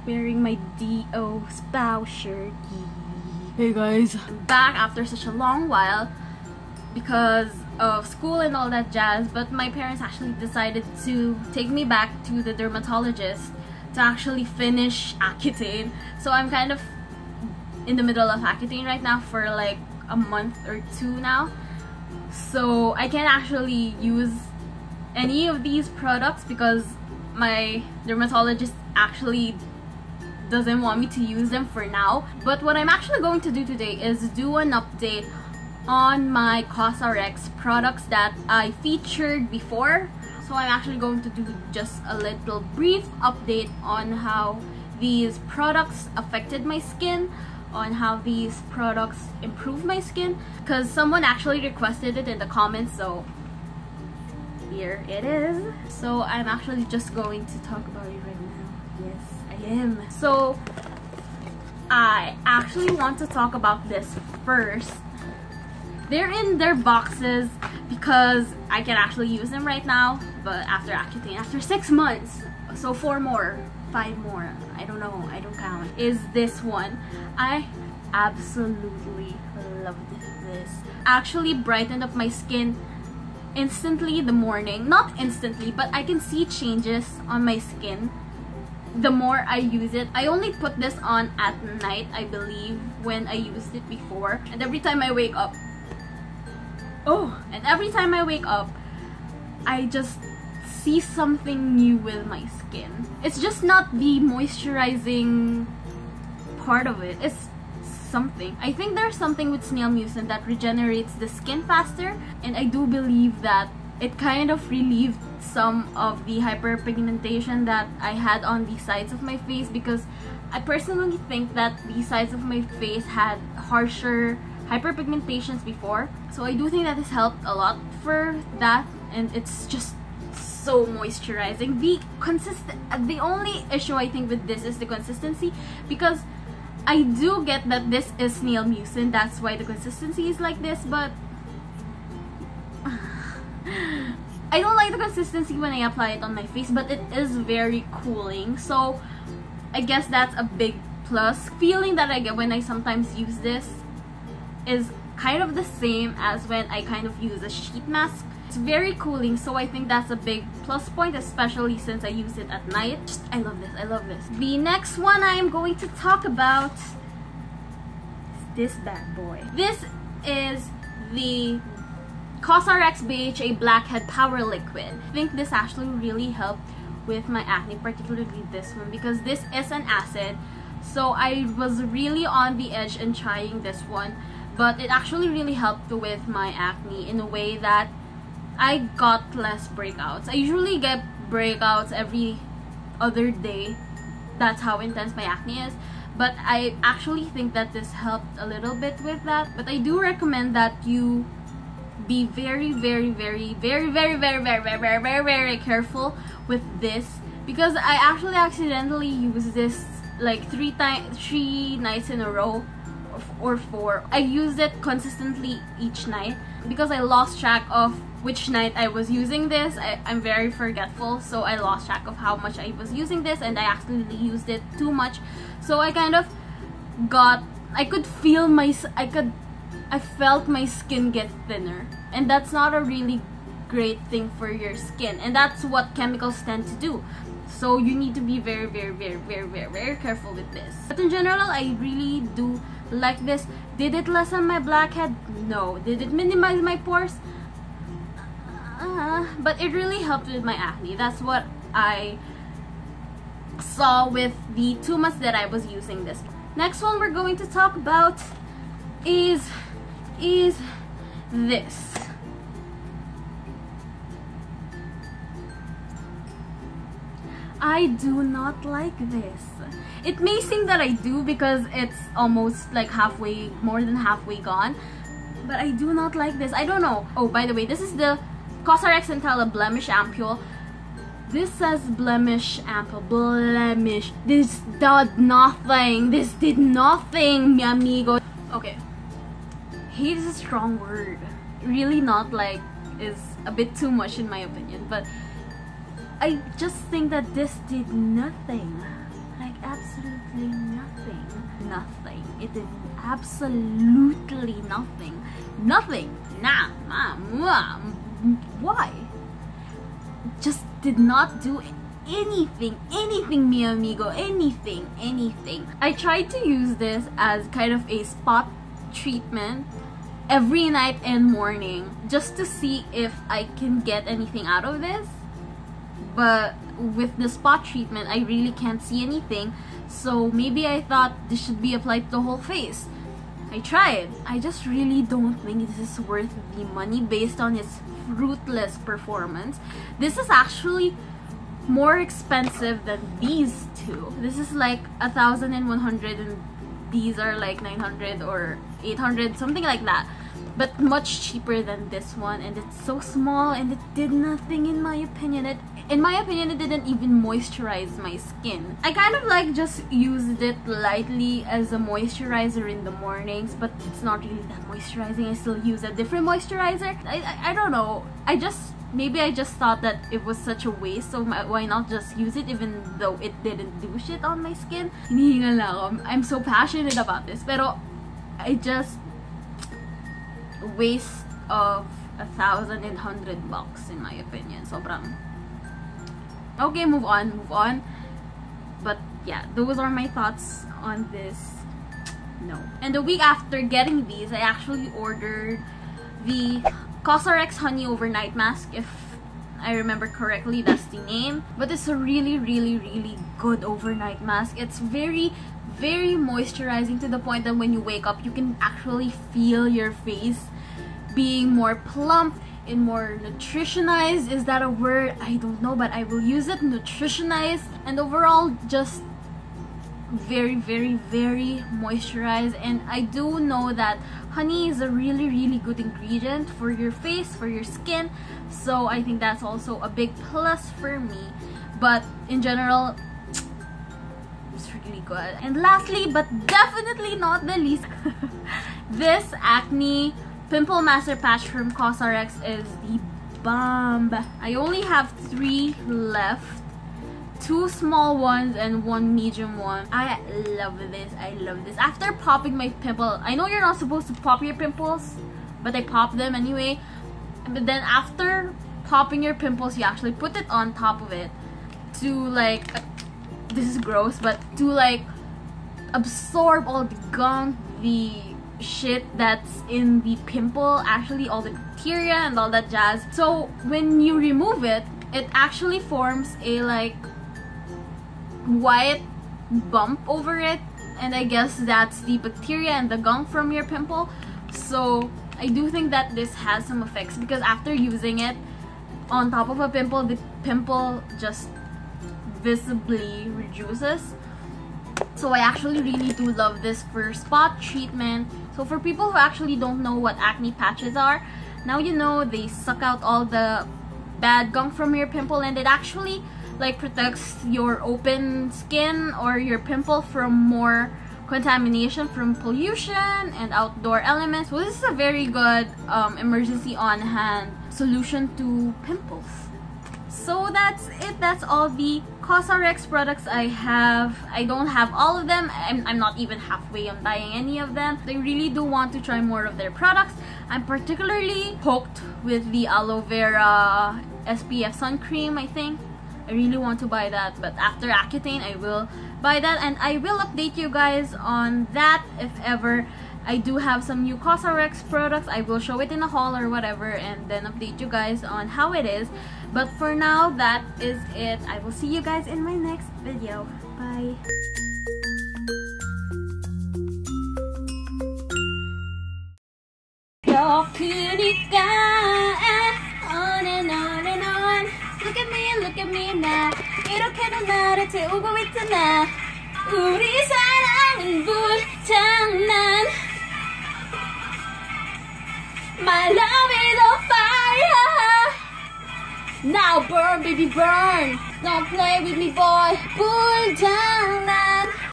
Wearing my D.O. Spow shirt. Hey guys, I'm back after such a long while because of school and all that jazz, but my parents actually decided to take me back to the dermatologist to actually finish Accutane. So I'm kind of in the middle of Accutane right now for like a month or two now. So I can't actually use any of these products because my dermatologist actually doesn't want me to use them for now. But what I'm actually going to do today is do an update on my Cosrx products that I featured before. So I'm actually going to do just a little brief update on how these products affected my skin, on how these products improve my skin, because someone actually requested it in the comments, so here it is. So I'm actually just going to talk about it right now. Yes, I am. So I actually want to talk about this first. They're in their boxes because I can actually use them right now, but after Accutane, after 6 months, so 4 more, 5 more, I don't know, I don't count, is this one. I absolutely loved this. Actually brightened up my skin instantly in the morning. Not instantly, but I can see changes on my skin the more I use it. I only put this on at night, I believe, when I used it before. And every time I wake up, I just see something new with my skin. It's just not the moisturizing part of it. It's something. I think there's something with snail mucin that regenerates the skin faster, and I do believe that it kind of relieved some of the hyperpigmentation that I had on the sides of my face, because I personally think that the sides of my face had harsher hyperpigmentations before. So I do think that this helped a lot for that, and it's just so moisturizing. The only issue I think with this is the consistency, because I do get that this is snail mucin, that's why the consistency is like this, but I don't like the consistency when I apply it on my face, but it is very cooling, so I guess that's a big plus. Feeling that I get when I sometimes use this is kind of the same as when I kind of use a sheet mask. It's very cooling, so I think that's a big plus point, especially since I use it at night. I love this, I love this. The next one I am going to talk about is this bad boy. This is the Cosrx BHA Blackhead Power Liquid. I think this actually really helped with my acne, particularly this one, because this is an acid. So I was really on the edge in trying this one, but it actually really helped with my acne in a way that I got less breakouts. I usually get breakouts every other day. That's how intense my acne is. But I actually think that this helped a little bit with that. But I do recommend that you be very careful with this, because I actually accidentally used this like 3 nights in a row or 4. I used it consistently each night because I lost track of which night I was using this. I'm very forgetful, so I lost track of how much I was using this, and I accidentally used it too much. So I kind of got, I felt my skin get thinner, and that's not a really great thing for your skin, and that's what chemicals tend to do. So you need to be very careful with this. But in general, I really do like this. Did it lessen my blackhead? No. Did it minimize my pores? But it really helped with my acne. That's what I saw with the 2 months that I was using this. Next one we're going to talk about is this. I do not like this. It may seem that I do because it's almost like halfway, more than halfway gone, but I do not like this. I don't know. Oh, by the way, this is the Cosrx Centella Blemish Ampule. This says Blemish Ampoule. Blemish. This did nothing. This did nothing, mi amigo. Okay. Hate is a strong word. Really not like is a bit too much in my opinion, but I just think that this did nothing. Like, absolutely nothing. Nothing. It did absolutely nothing. Nothing. Nah. Why? Just did not do anything, mi amigo. Anything. I tried to use this as kind of a spot treatment every night and morning just to see if I can get anything out of this. But with the spot treatment, I really can't see anything. So maybe I thought this should be applied to the whole face. I tried. I just really don't think this is worth the money based on its fruitless performance. This is actually more expensive than these two. This is like 1,100 and these are like 900 or 800, something like that. But much cheaper than this one, and it's so small and it did nothing in my opinion. It didn't even moisturize my skin. I kind of like just used it lightly as a moisturizer in the mornings, but it's not really that moisturizing. I still use a different moisturizer. I don't know. Maybe I just thought that it was such a waste, so why not just use it even though it didn't do shit on my skin? Hinihingal na ako. I'm so passionate about this, pero I just waste of 1,100 bucks in my opinion. Sobrang okay, move on. But yeah, those are my thoughts on this. No. And the week after getting these, I actually ordered the Cosrx Honey Overnight Mask, if I remember correctly, that's the name. But it's a really good overnight mask. It's very moisturizing to the point that when you wake up, you can actually feel your face being more plump and more nutritionized. Is that a word? I don't know, but I will use it. Nutritionized, and overall just very moisturized. And I do know that honey is a really good ingredient for your face, for your skin, so I think that's also a big plus for me. But in general, it's really good. And lastly, but definitely not the least, this acne pimple master patch from Cosrx is the bomb. I only have 3 left. 2 small ones and 1 medium one. I love this. After popping my pimple, I know you're not supposed to pop your pimples, but I popped them anyway. But then after popping your pimples, you actually put it on top of it to like, this is gross, but to like absorb all the gunk, the shit that's in the pimple, actually all the bacteria and all that jazz. So when you remove it, it actually forms a like white bump over it, and I guess that's the bacteria and the gunk from your pimple. So I do think that this has some effects, because after using it on top of a pimple, the pimple just visibly reduces. So I actually really do love this for spot treatment. So for people who actually don't know what acne patches are, now you know. They suck out all the bad gunk from your pimple, and it actually like protects your open skin or your pimple from more contamination from pollution and outdoor elements. Well, this is a very good emergency on hand solution to pimples. So that's it. That's all the Cosrx products I have. I don't have all of them. I'm not even halfway on buying any of them. I really do want to try more of their products. I'm particularly hooked with the aloe vera SPF sun cream, I think. I really want to buy that, but after Accutane I will buy that, and I will update you guys on that if ever I do have some new Cosrx products. I will show it in a haul or whatever, and then update you guys on how it is. But for now, that is it. I will see you guys in my next video. Bye! On and on and on. Look at me now. 이렇게도 나를 태우고 있잖아. 우리 사랑은 불장난. My love is on fire. Now burn, baby, burn. Don't play with me, boy. 불장난.